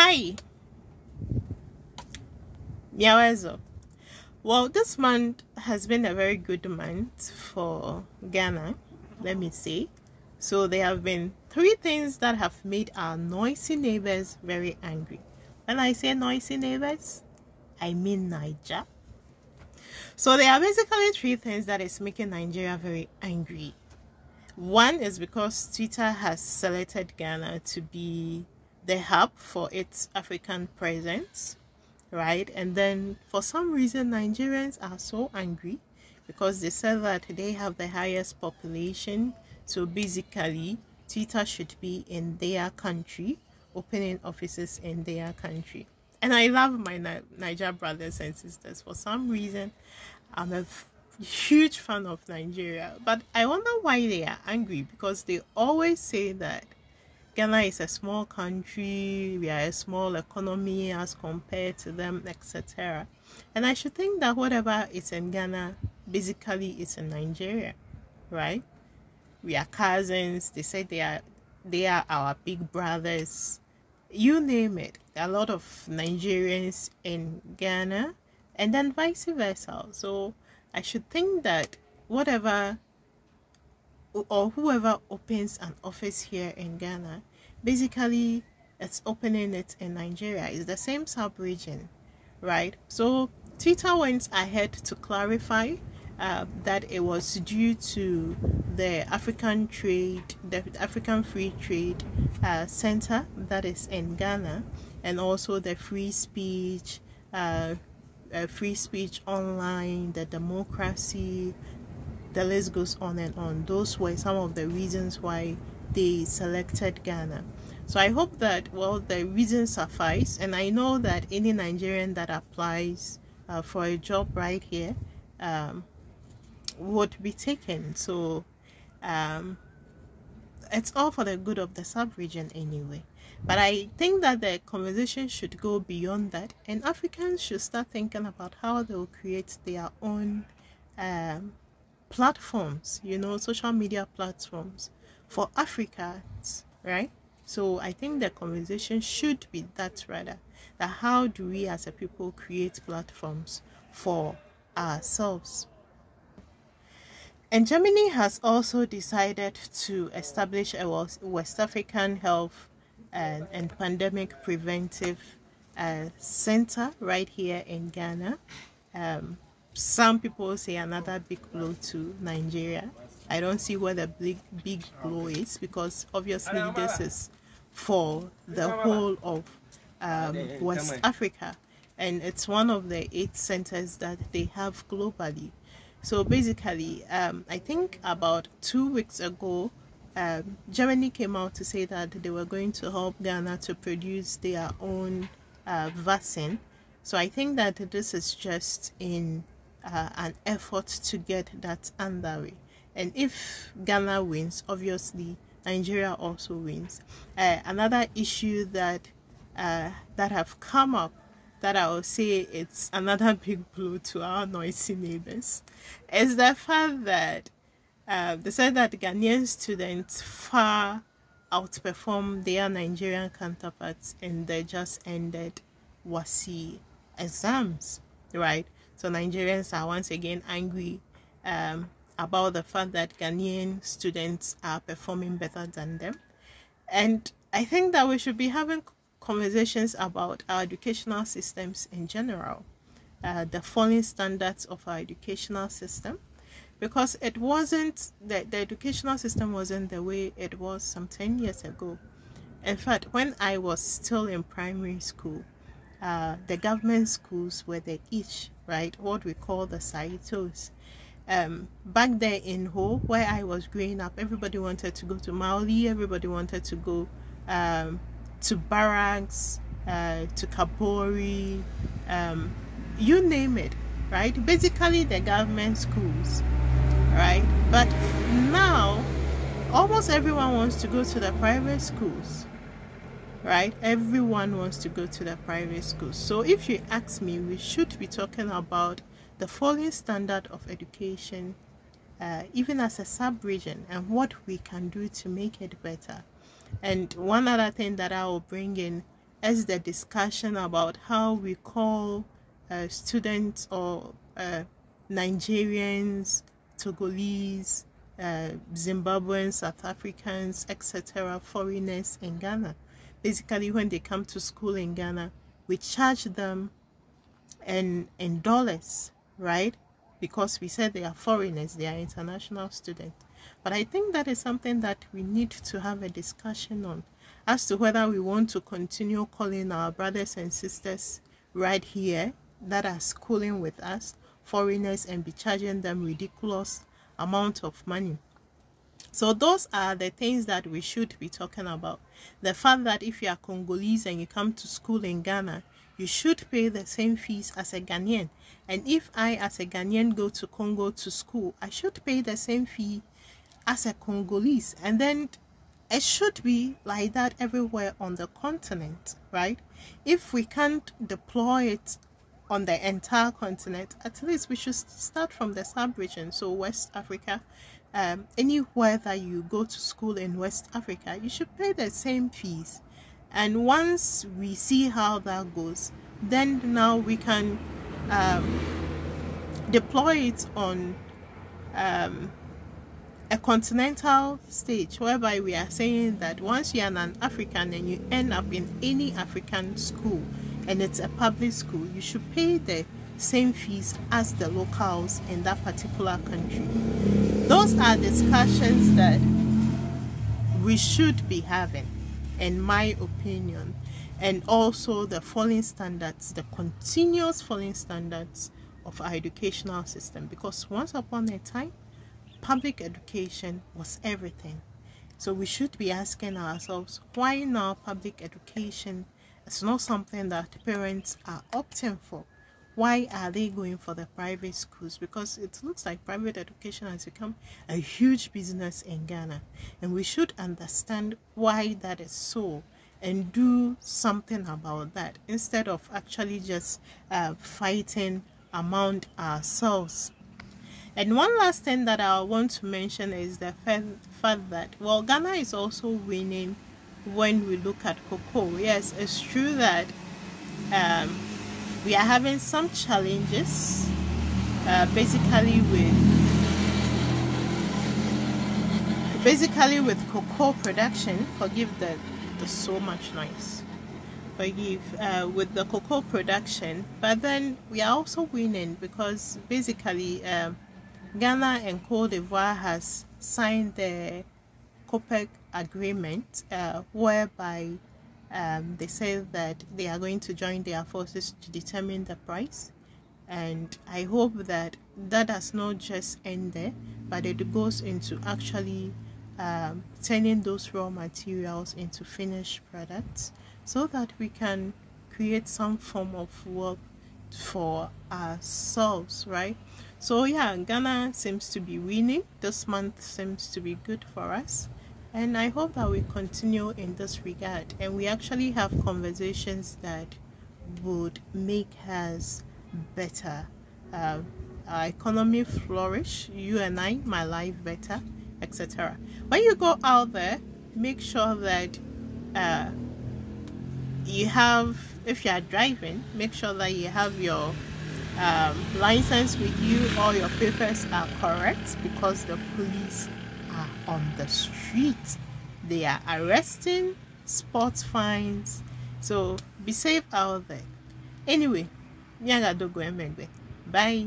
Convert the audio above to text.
Hi, Miawezo. Well, this month has been a very good month for Ghana, let me say. So there have been three things that have made our noisy neighbors very angry. When I say noisy neighbors, I mean Niger. So there are basically three things that is making Nigeria very angry. One is because Twitter has selected Ghana to be the hub for its African presence, right? And then for some reason Nigerians are so angry because they said that they have the highest population, so basically Twitter should be in their country, opening offices in their country. And I love my Niger brothers and sisters. For some reason I'm a huge fan of Nigeria, but I wonder why they are angry, because they always say that Ghana is a small country, we are a small economy as compared to them, etc. And I should think that whatever is in Ghana, basically it's in Nigeria, right? We are cousins. They say they are our big brothers. You name it. There are a lot of Nigerians in Ghana, and then vice versa. So I should think that whatever or whoever opens an office here in Ghana, basically it's opening it in Nigeria. It's the same sub-region, right? So Twitter went ahead to clarify that it was due to the African Free Trade Center that is in Ghana, and also the free speech online, the democracy, the list goes on and on. Those were some of the reasons why they selected Ghana. So I hope that, well, the reasons suffice, and I know that any Nigerian that applies for a job right here would be taken. So it's all for the good of the sub-region anyway. But I think that the conversation should go beyond that, and Africans should start thinking about how they will create their own platforms, social media platforms for Africans, right? So I think the conversation should be that, rather, that how do we as a people create platforms for ourselves. And Germany has also decided to establish a West African health and pandemic preventive center right here in Ghana. Some people say another big blow to Nigeria. I don't see where the big blow is, because obviously this is for the whole of West Africa, and it's one of the 8 centers that they have globally. So basically, I think about 2 weeks ago, Germany came out to say that they were going to help Ghana to produce their own vaccine. So I think that this is just in an effort to get that underway. And if Ghana wins, obviously Nigeria also wins. Another issue that have come up, that I will say it's another big blow to our noisy neighbors, is the fact that they said that Ghanaian students far outperform their Nigerian counterparts in the just ended waiii exams, right? So Nigerians are once again angry about the fact that Ghanaian students are performing better than them. And I think that we should be having conversations about our educational systems in general, the falling standards of our educational system, because it wasn't, the educational system wasn't the way it was some 10 years ago. In fact, when I was still in primary school, the government schools were the ish, right? What we call the Saitos. Back there in Ho, where I was growing up, everybody wanted to go to Maoli, everybody wanted to go to barracks, to Kapori, you name it, right? Basically the government schools, right? But now almost everyone wants to go to the private schools, right? Everyone wants to go to the private schools. So if you ask me, we should be talking about the falling standard of education, even as a sub-region, and what we can do to make it better. And one other thing that I will bring in as the discussion about how we call students or Nigerians, Togolese, Zimbabweans, South Africans, etc., foreigners in Ghana. Basically, when they come to school in Ghana, we charge them in dollars, right? Because we said they are foreigners, they are international students. But I think that is something that we need to have a discussion on, as to whether we want to continue calling our brothers and sisters right here that are schooling with us foreigners and be charging them ridiculous amount of money. So those are the things that we should be talking about. The fact that if you are Congolese and you come to school in Ghana, you should pay the same fees as a Ghanaian. And if I, as a Ghanaian, go to Congo to school, I should pay the same fee as a Congolese. And then it should be like that everywhere on the continent, right? If we can't deploy it on the entire continent, at least we should start from the sub-region. So West Africa, anywhere that you go to school in West Africa, you should pay the same fees. And once we see how that goes, then now we can deploy it on a continental stage, whereby we are saying that once you are an African and you end up in any African school and it's a public school, you should pay the same fees as the locals in that particular country. Those are discussions that we should be having, in my opinion. And also the falling standards, the continuous falling standards of our educational system, because once upon a time, public education was everything. So we should be asking ourselves, why now public education is not something that parents are opting for? Why are they going for the private schools? Because it looks like private education has become a huge business in Ghana, and we should understand why that is so and do something about that, instead of actually just fighting among ourselves. And one last thing that I want to mention is the fact that, well, Ghana is also winning when we look at cocoa. Yes, it's true that we are having some challenges, basically with cocoa production. Forgive the so much noise. With the cocoa production, but then we are also winning because basically Ghana and Cote d'Ivoire has signed the COPEC agreement, whereby they say that they are going to join their forces to determine the price. And I hope that that does not just end there, but it goes into actually turning those raw materials into finished products, so that we can create some form of work for ourselves, right? So yeah, Ghana seems to be winning. This month seems to be good for us, and I hope that we continue in this regard and we actually have conversations that would make us better, our economy flourish, you and I, my life better, etc. When you go out there, make sure that you have, if you are driving, make sure that you have your license with you, all your papers are correct, because the police are on the street. They are arresting, sports fines. So be safe out there. Anyway, bye.